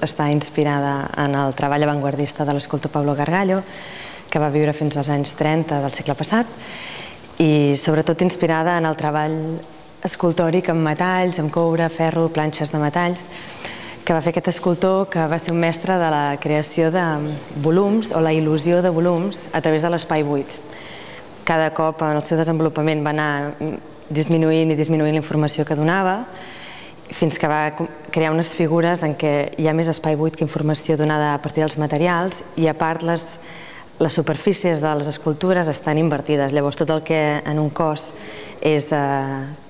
està inspirada en el treball avantguardista de l'escultor Pablo Gargallo, que va viure fins als anys 30 del segle passat, i sobretot inspirada en el treball escultòric amb metalls, amb coure, ferro, planxes de metalls, que va fer aquest escultor, que va ser un mestre de la creació de volums o la il·lusió de volums a través de l'espai buit. Cada cop en el seu desenvolupament va anar disminuint i disminuint la informació que donava, fins que va crear unes figures en què hi ha més espai buit que informació donada a partir dels materials, i a part les superfícies de les escultures estan invertides. Llavors tot el que en un cos és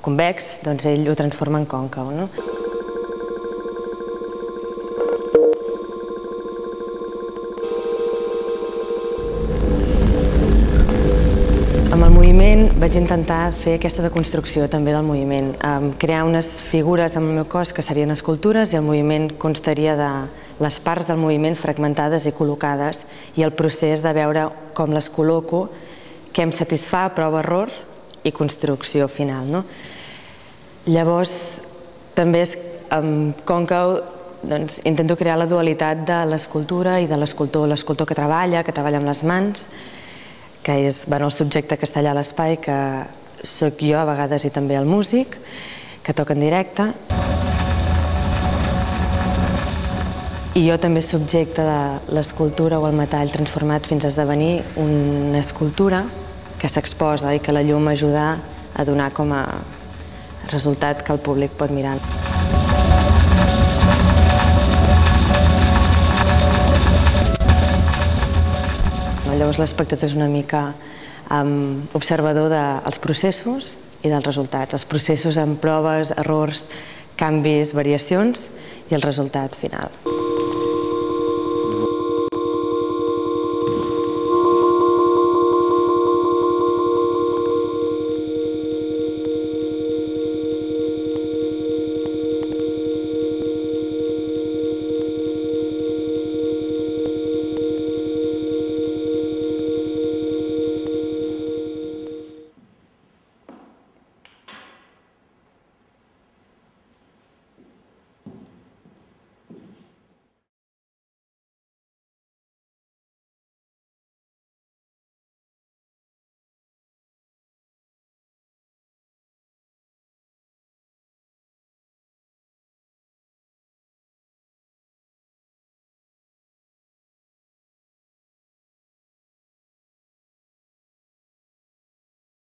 convex, doncs ell ho transforma en còncau. Amb el moviment vaig intentar fer aquesta deconstrucció també del moviment, crear unes figures amb el meu cos que serien escultures i el moviment constaria de les parts del moviment fragmentades i col·locades, i el procés de veure com les col·loco, què em satisfà, prova, error i construcció final. Llavors, també amb còncau intento crear la dualitat de l'escultura i de l'escultor, l'escultor que treballa amb les mans, que és el subjecte que està allà a l'espai, que sóc jo a vegades, i també el músic, que toca en directe. I jo també subjecte de l'escultura o el metall transformat fins a esdevenir una escultura que s'exposa i que la llum ajuda a donar com a resultat que el públic pot mirar. Llavors l'espectador és una mica observador dels processos i dels resultats. Els processos amb proves, errors, canvis, variacions, i el resultat final.